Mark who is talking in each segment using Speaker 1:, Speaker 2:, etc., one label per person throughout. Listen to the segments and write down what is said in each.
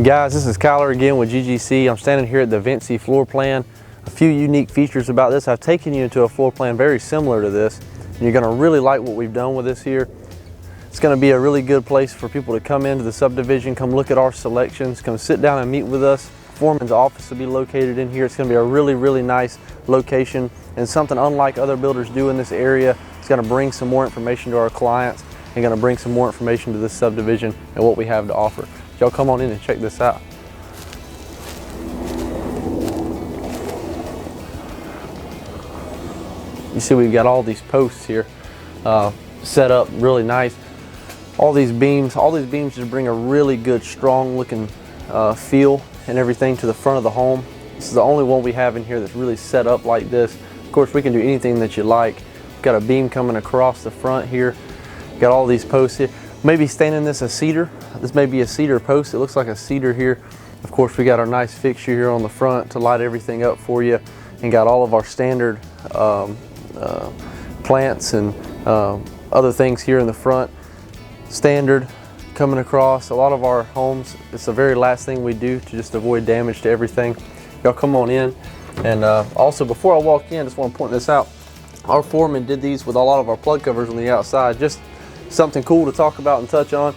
Speaker 1: Guys, this is Kyler again with GGC. I'm standing here at the Vinci Floorplan. A few unique features about this. I've taken you into a floor plan very similar to this, and you're going to really like what we've done with this here. It's going to be a really good place for people to come into the subdivision, come look at our selections, come sit down and meet with us. Foreman's office will be located in here. It's going to be a really nice location and something unlike other builders do in this area. It's going to bring some more information to our clients and going to bring some more information to this subdivision and what we have to offer. Y'all come on in and check this out. You see we've got all these posts here set up really nice. All these beams just bring a really good strong looking feel and everything to the front of the home. This is the only one we have in here that's really set up like this. Of course, we can do anything that you like. We've got a beam coming across the front here. Got all these posts here. Maybe standing this a cedar. This may be a cedar post. It looks like a cedar here. Of course, we got our nice fixture here on the front to light everything up for you, and got all of our standard plants and other things here in the front. Standard coming across. A lot of our homes, it's the very last thing we do to just avoid damage to everything. Y'all come on in. And also, before I walk in, I just want to point this out. Our foreman did these with a lot of our plug covers on the outside. Just something cool to talk about and touch on.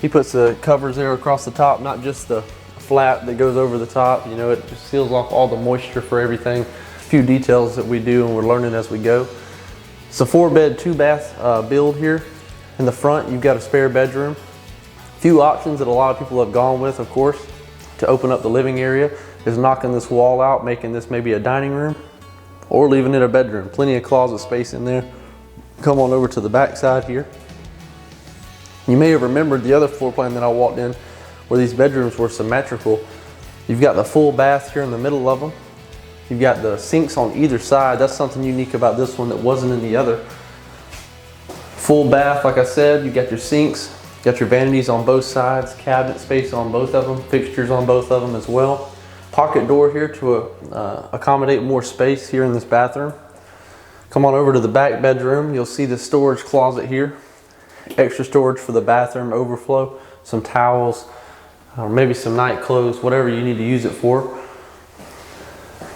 Speaker 1: He puts the covers there across the top, not just the flap that goes over the top. You know, it just seals off all the moisture for everything. A few details that we do and we're learning as we go. It's a 4-bed, 2-bath build here. In the front, you've got a spare bedroom. A few options that a lot of people have gone with, of course, to open up the living area is knocking this wall out, making this maybe a dining room, or leaving it a bedroom. Plenty of closet space in there. Come on over to the back side here. You may have remembered the other floor plan that I walked in where these bedrooms were symmetrical. You've got the full bath here in the middle of them. You've got the sinks on either side. That's something unique about this one that wasn't in the other. Full bath, like I said, you got your sinks, got your vanities on both sides, cabinet space on both of them, fixtures on both of them as well. Pocket door here to accommodate more space here in this bathroom. Come on over to the back bedroom. You'll see the storage closet here. Extra storage for the bathroom overflow, some towels, or maybe some night clothes, whatever you need to use it for.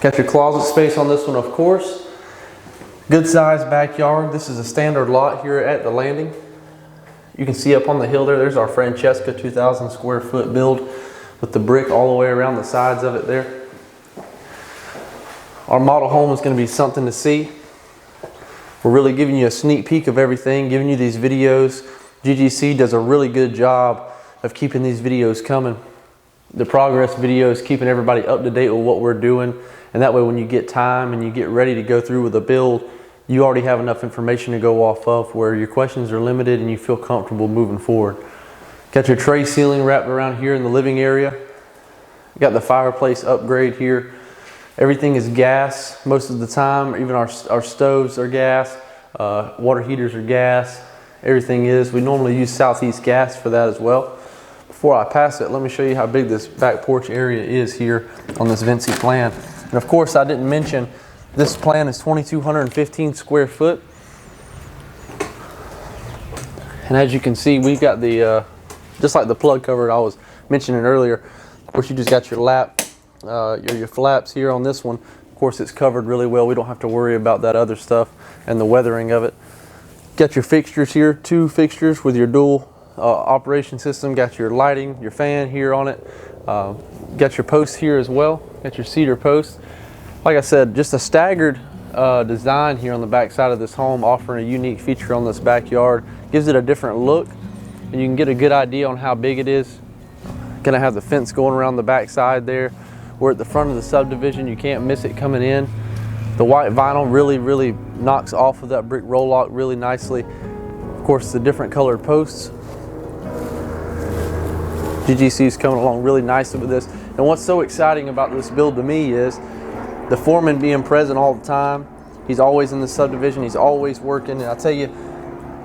Speaker 1: Got your closet space on this one, of course. Good sized backyard. This is a standard lot here at the landing. You can see up on the hill there's our Francesca 2,000 square foot build with the brick all the way around the sides of it there. Our model home is going to be something to see. We're really giving you a sneak peek of everything, giving you these videos. GGC does a really good job of keeping these videos coming. The progress videos, keeping everybody up to date with what we're doing. And that way when you get time and you get ready to go through with a build, you already have enough information to go off of where your questions are limited and you feel comfortable moving forward. Got your tray ceiling wrapped around here in the living area. Got the fireplace upgrade here. Everything is gas most of the time. Even our stoves are gas. Water heaters are gas. Everything is. We normally use Southeast gas for that as well. Before I pass it, let me show you how big this back porch area is here on this Vinci plan. And of course, I didn't mention this plan is 2,215 square foot. And as you can see, we've got the, just like the plug cover I was mentioning earlier, of course you just got your lap, your flaps here on this one. Of course it's covered really well. We don't have to worry about that other stuff and the weathering of it. Got your fixtures here, 2 fixtures with your dual operation system. Got your lighting, your fan here on it. Got your posts here as well. Got your cedar posts. Like I said, just a staggered design here on the back side of this home, offering a unique feature on this backyard. Gives it a different look, and you can get a good idea on how big it is. Gonna have the fence going around the back side there. We're at the front of the subdivision. You can't miss it coming in. The white vinyl really knocks off of that brick roll lock really nicely. Of course, the different colored posts. GGC is coming along really nicely with this. And what's so exciting about this build to me is the foreman being present all the time. He's always in the subdivision. He's always working. And I tell you,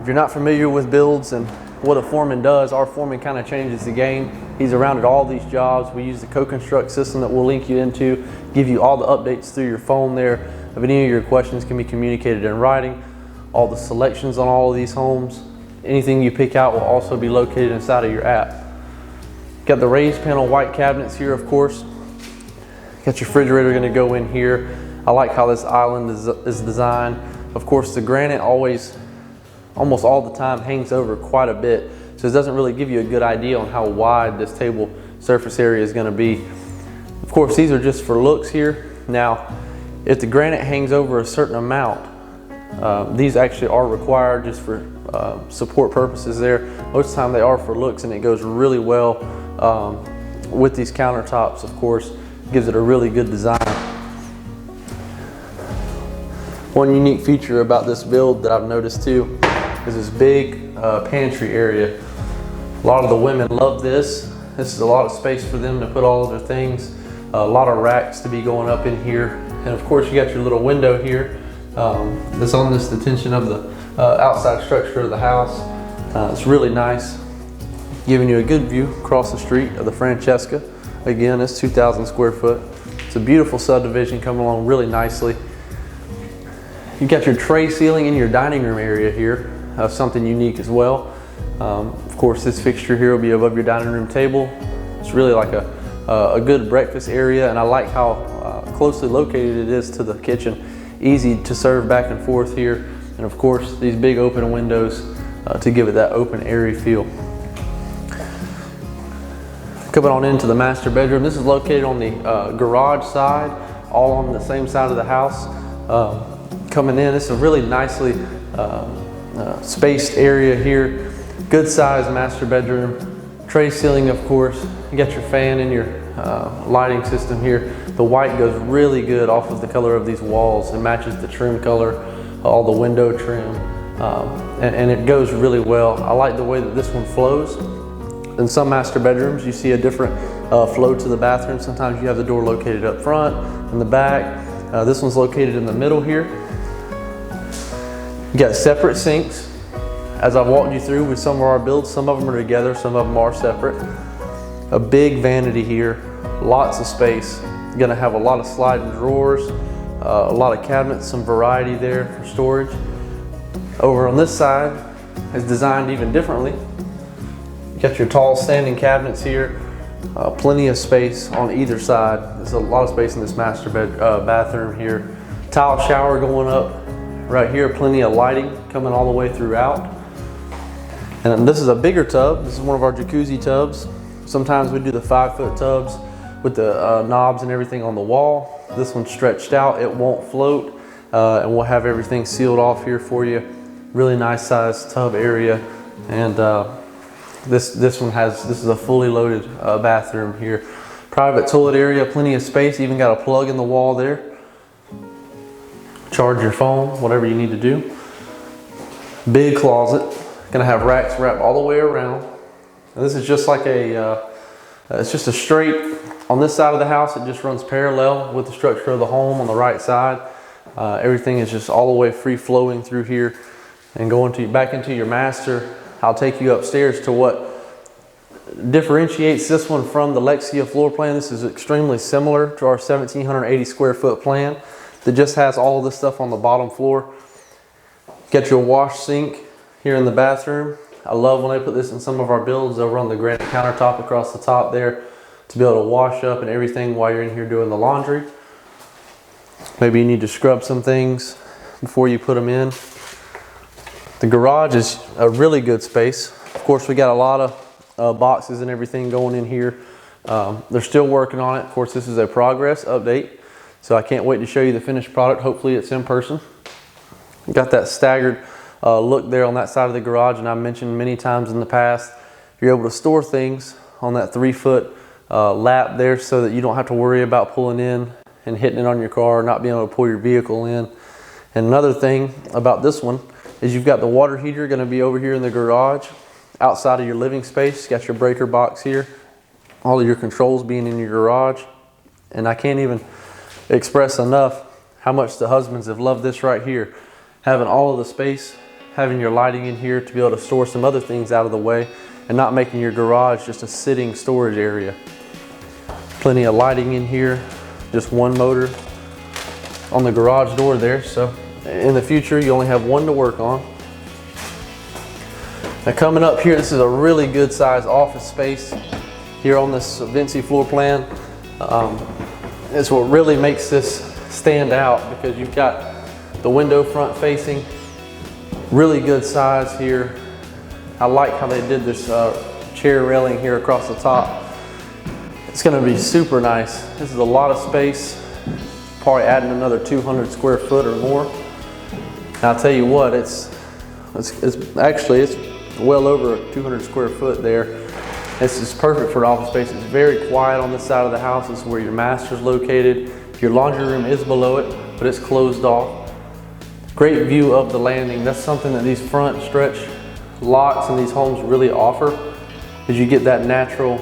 Speaker 1: if you're not familiar with builds and what a foreman does, our foreman kind of changes the game. He's around at all these jobs. We use the co-construct system that we'll link you into, give you all the updates through your phone there. If any of your questions can be communicated in writing, all the selections on all of these homes, anything you pick out will also be located inside of your app. Got the raised panel white cabinets here, of course. Got your refrigerator going to go in here. I like how this island is designed. Of course, the granite almost all the time hangs over quite a bit, so it doesn't really give you a good idea on how wide this table surface area is going to be. Of course, these are just for looks here. Now, if the granite hangs over a certain amount, these actually are required just for support purposes there. Most of the time they are for looks, and it goes really well with these countertops. Of course, gives it a really good design. One unique feature about this build that I've noticed too is this big pantry area. A lot of the women love this. This is a lot of space for them to put all of their things. A lot of racks to be going up in here. And of course you got your little window here that's on this detention of the outside structure of the house. It's really nice, giving you a good view across the street of the Francesca. Again, it's 2,000 square foot. It's a beautiful subdivision coming along really nicely. You got your tray ceiling in your dining room area here, something unique as well. Of course, this fixture here will be above your dining room table. It's really like a good breakfast area, and I like how closely located it is to the kitchen. Easy to serve back and forth here, and of course these big open windows to give it that open, airy feel. Coming on into the master bedroom. This is located on the garage side, all on the same side of the house. Coming in, it's a really nicely spaced area here. Good sized master bedroom. Tray ceiling, of course. You got your fan and your lighting system here. The white goes really good off of the color of these walls. It matches the trim color, all the window trim, and it goes really well. I like the way that this one flows. In some master bedrooms, you see a different flow to the bathroom. Sometimes you have the door located up front, in the back. This one's located in the middle here. You got separate sinks. As I've walked you through with some of our builds, some of them are together, some of them are separate. A big vanity here, lots of space. You're gonna have a lot of sliding drawers, a lot of cabinets, some variety there for storage. Over on this side is designed even differently. You got your tall standing cabinets here, plenty of space on either side. There's a lot of space in this master bathroom here. Tile shower going up right here, plenty of lighting coming all the way throughout. And then this is a bigger tub. This is one of our jacuzzi tubs. Sometimes we do the 5-foot tubs with the knobs and everything on the wall. This one's stretched out, it won't float, and we'll have everything sealed off here for you. Really nice sized tub area. And this is a fully loaded bathroom here. Private toilet area, plenty of space, even got a plug in the wall there. Charge your phone, whatever you need to do. Big closet, gonna have racks wrapped all the way around. And this is just like it's just a straight, on this side of the house, it just runs parallel with the structure of the home on the right side. Everything is just all the way free flowing through here. And going back into your master, I'll take you upstairs to what differentiates this one from the Lexia floor plan. This is extremely similar to our 1,780 square foot plan that just has all this stuff on the bottom floor. Get your wash sink here in the bathroom. I love when they put this in some of our builds. They'll run the granite countertop across the top there to be able to wash up and everything while you're in here doing the laundry. Maybe you need to scrub some things before you put them in. The garage is a really good space. Of course, we got a lot of boxes and everything going in here. They're still working on it. Of course, this is a progress update, so I can't wait to show you the finished product. Hopefully it's in person. Got that staggered look there on that side of the garage, and I've mentioned many times in the past, you're able to store things on that 3-foot lap there so that you don't have to worry about pulling in and hitting it on your car, not being able to pull your vehicle in. And another thing about this one is you've got the water heater going to be over here in the garage outside of your living space. Got your breaker box here, all of your controls being in your garage. And I can't even express enough how much the husbands have loved this right here. Having all of the space, having your lighting in here to be able to store some other things out of the way and not making your garage just a sitting storage area. Plenty of lighting in here, just one motor on the garage door there. So in the future, you only have one to work on. Now coming up here, this is a really good sized office space. here on this Vinci floor plan. It's what really makes this stand out, because you've got the window front facing, really good size here. I like how they did this chair railing here across the top. It's going to be super nice. This is a lot of space, probably adding another 200 square foot or more. And I'll tell you what, it's well over 200 square foot there. This is perfect for office space. It's very quiet on this side of the house. This is where your master's located. Your laundry room is below it, but it's closed off. Great view of the landing. That's something that these front stretch locks in these homes really offer, is you get that natural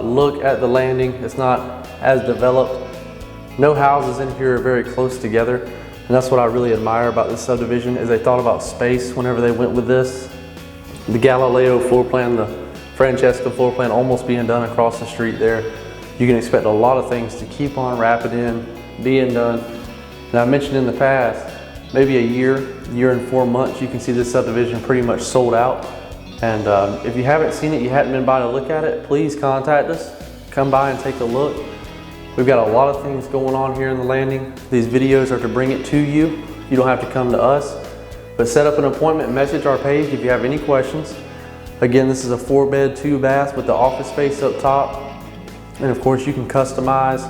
Speaker 1: look at the landing. It's not as developed. No houses in here are very close together, and that's what I really admire about this subdivision, is they thought about space whenever they went with this. The Galileo floor plan, the Francesca floor plan almost being done across the street there. You can expect a lot of things to keep on wrapping in, being done. And I mentioned in the past, maybe a year and 4 months, you can see this subdivision pretty much sold out. And if you haven't seen it, you hadn't been by to look at it, please contact us. Come by and take a look. We've got a lot of things going on here in the landing. These videos are to bring it to you. You don't have to come to us. But set up an appointment, message our page if you have any questions. Again, this is a 4-bed, 2-bath with the office space up top. And of course, you can customize.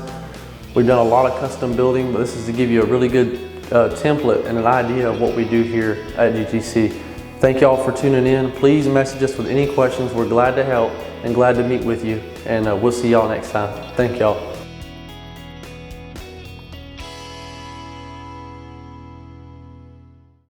Speaker 1: We've done a lot of custom building, but this is to give you a really good template and an idea of what we do here at GTC. Thank y'all for tuning in. Please message us with any questions. We're glad to help and glad to meet with you. And we'll see y'all next time. Thank y'all.